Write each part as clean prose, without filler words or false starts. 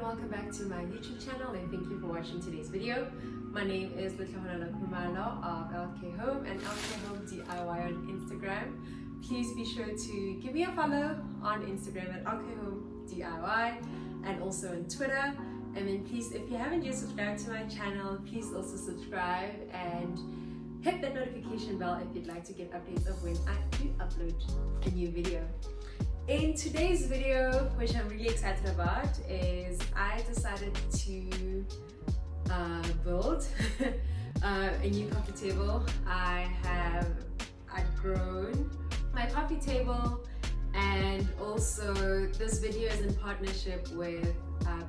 welcome back to my YouTube channel, and thank you for watching today's video. My name is Litlaholala Kumalo of LK Home and LK Home DIY on Instagram. Please be sure to give me a follow on Instagram at LK Home DIY and also on Twitter. And then please, if you haven't yet subscribed to my channel, please also subscribe and hit the notification bell if you'd like to get updates of when I do upload a new video. In today's video, which I'm really excited about, is I decided to build a new coffee table. I've grown my coffee table, and also this video is in partnership with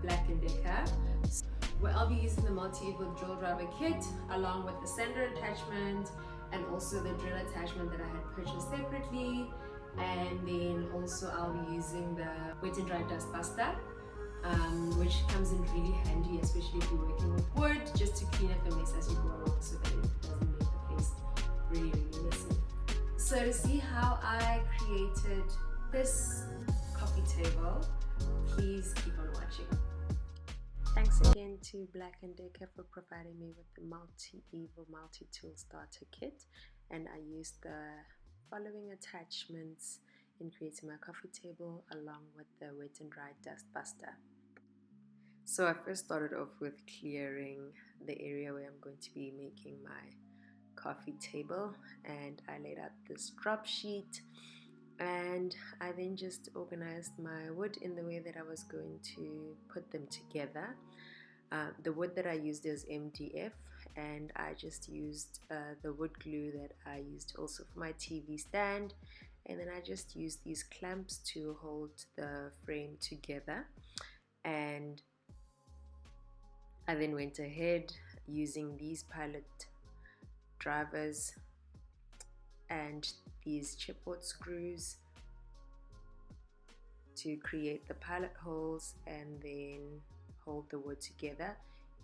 Black+Decker, where I'll be using the Multievo drill driver kit along with the sander attachment and also the drill attachment that I had purchased separately. And then also I'll be using the Wet and Dry Dustbuster, which comes in really handy, especially if you're working with wood, just to clean up the mess as you go along so that it doesn't make the place really messy. So to see how I created this coffee table, please keep on watching. Thanks again to Black+Decker for providing me with the Multievo Multi-Tool starter kit, and I used the following attachments in creating my coffee table along with the Wet and Dry Dustbuster. So I first started off with clearing the area where I'm going to be making my coffee table, and I laid out this drop sheet, and I then just organized my wood in the way that I was going to put them together. The wood that I used is MDF, and I just used the wood glue that I used also for my TV stand, and then I just used these clamps to hold the frame together. And I then went ahead using these pilot drivers and these chipboard screws to create the pilot holes and then hold the wood together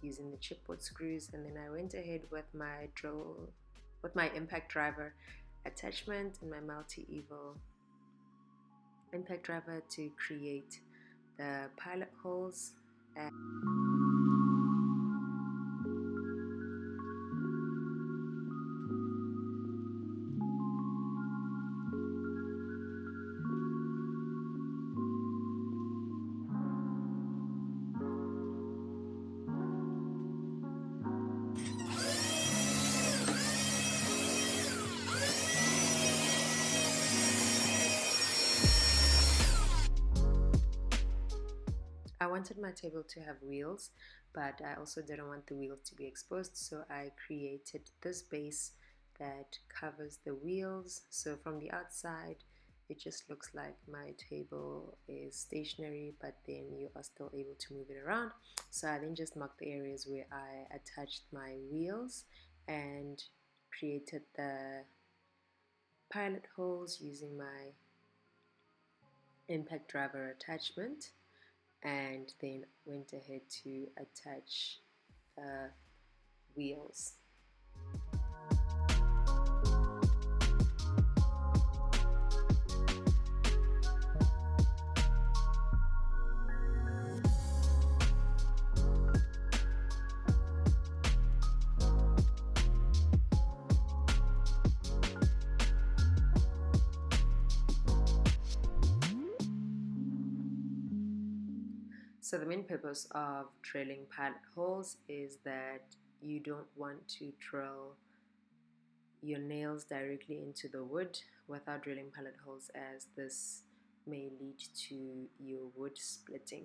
using the chipboard screws. And then I went ahead with my impact driver attachment and my Multievo impact driver to create the pilot holes. I wanted my table to have wheels, but I also didn't want the wheels to be exposed, so I created this base that covers the wheels. So from the outside it just looks like my table is stationary, but then you are still able to move it around. So I then just marked the areas where I attached my wheels and created the pilot holes using my impact driver attachment, and then went ahead to attach the wheels. So the main purpose of drilling pilot holes is that you don't want to drill your nails directly into the wood without drilling pilot holes, as this may lead to your wood splitting.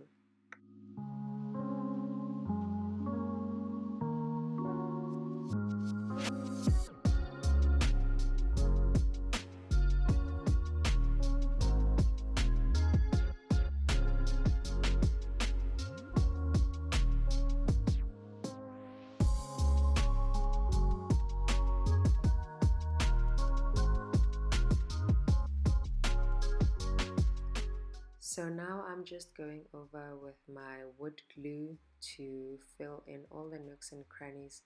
So now I'm just going over with my wood glue to fill in all the nooks and crannies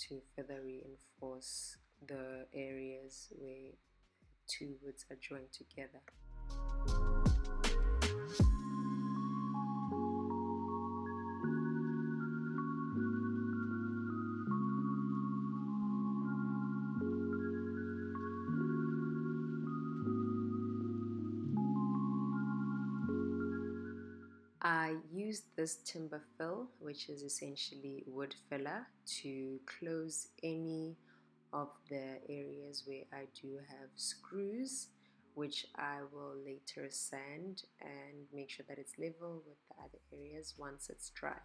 to further reinforce the areas where two woods are joined together. I used this timber fill, which is essentially wood filler, to close any of the areas where I do have screws, which I will later sand and make sure that it's level with the other areas once it's dry.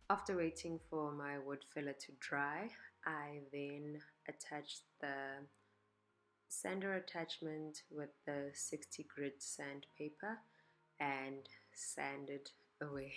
After waiting for my wood filler to dry, I then attached the sander attachment with the 60 grit sandpaper and sanded away.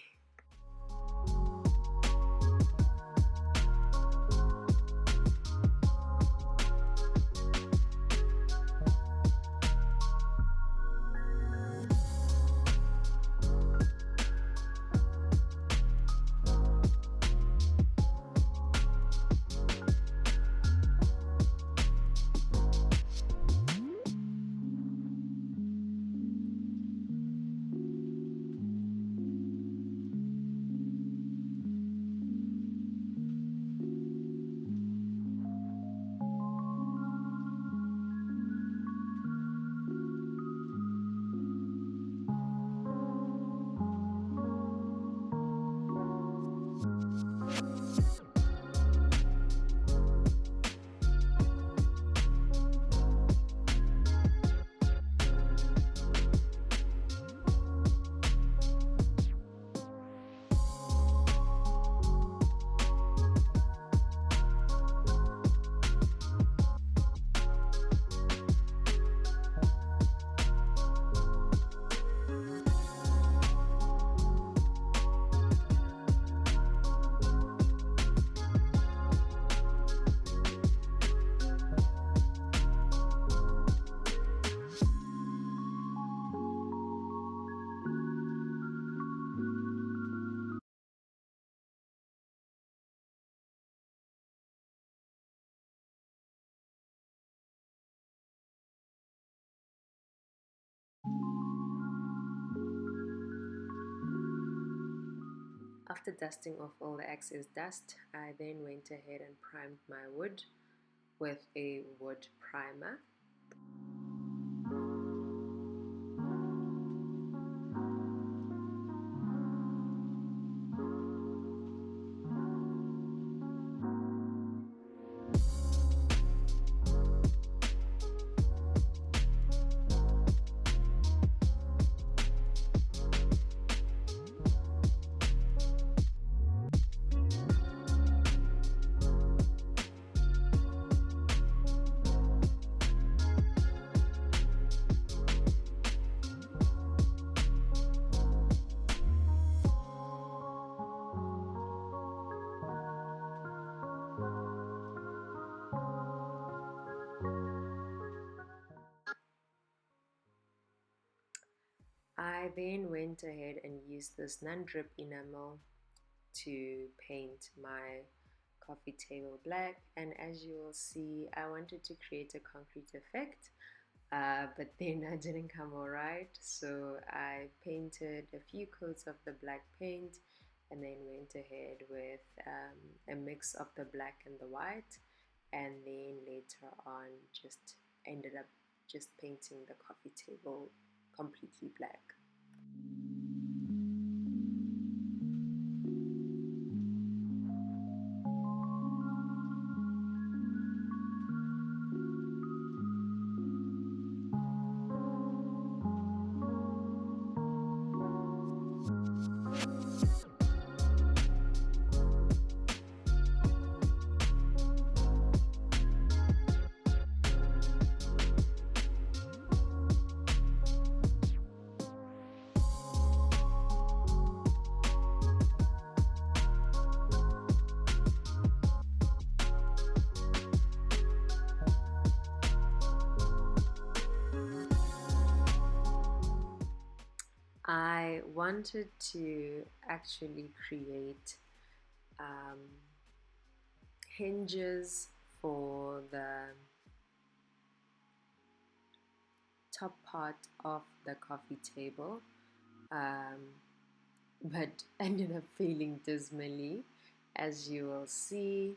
After dusting off all the excess dust, I then went ahead and primed my wood with a wood primer. I then went ahead and used this non-drip enamel to paint my coffee table black, and as you will see, I wanted to create a concrete effect, but then I didn't come alright, so I painted a few coats of the black paint and then went ahead with a mix of the black and the white, and then later on just ended up just painting the coffee table completely black. I wanted to actually create hinges for the top part of the coffee table, but ended up failing dismally, as you will see.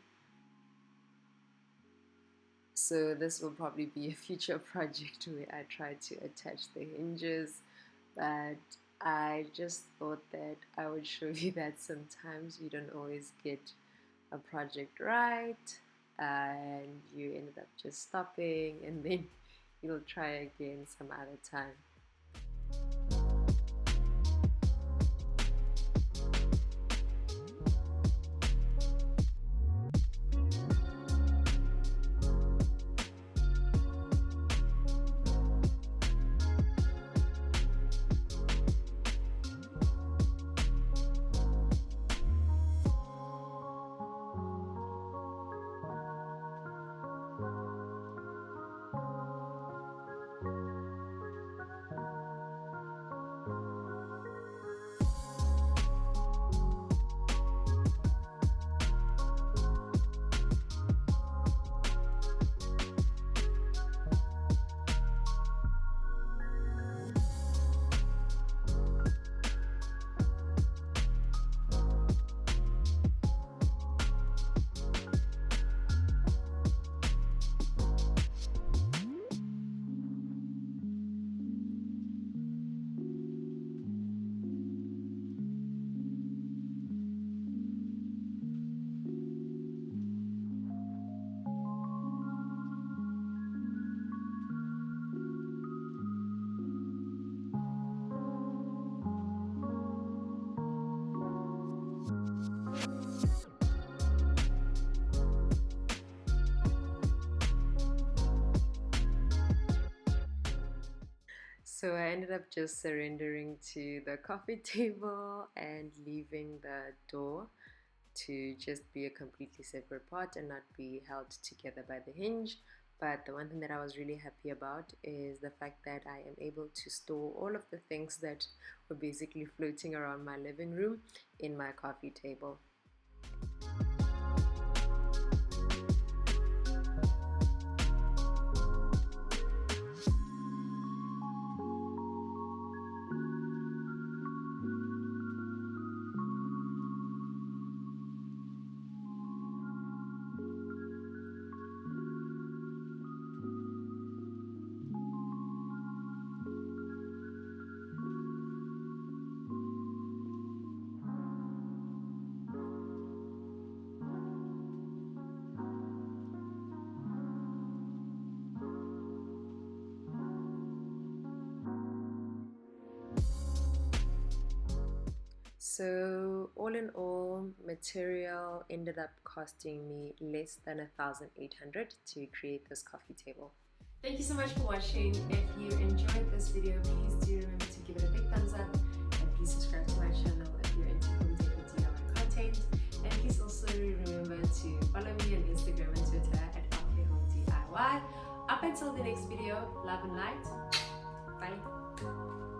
So this will probably be a future project where I try to attach the hinges, but I just thought that I would show you that sometimes you don't always get a project right, and you ended up just stopping, and then you'll try again some other time. So I ended up just surrendering to the coffee table and leaving the door to just be a completely separate part and not be held together by the hinge. But the one thing that I was really happy about is the fact that I am able to store all of the things that were basically floating around my living room in my coffee table. So all in all, material ended up costing me less than 1,800 to create this coffee table. Thank you so much for watching. If you enjoyed this video, please do remember to give it a big thumbs up, and please subscribe to my channel if you're into home decor DIY content. And please also remember to follow me on Instagram and Twitter at @LKHomeDIY. Up until the next video, love and light. Bye.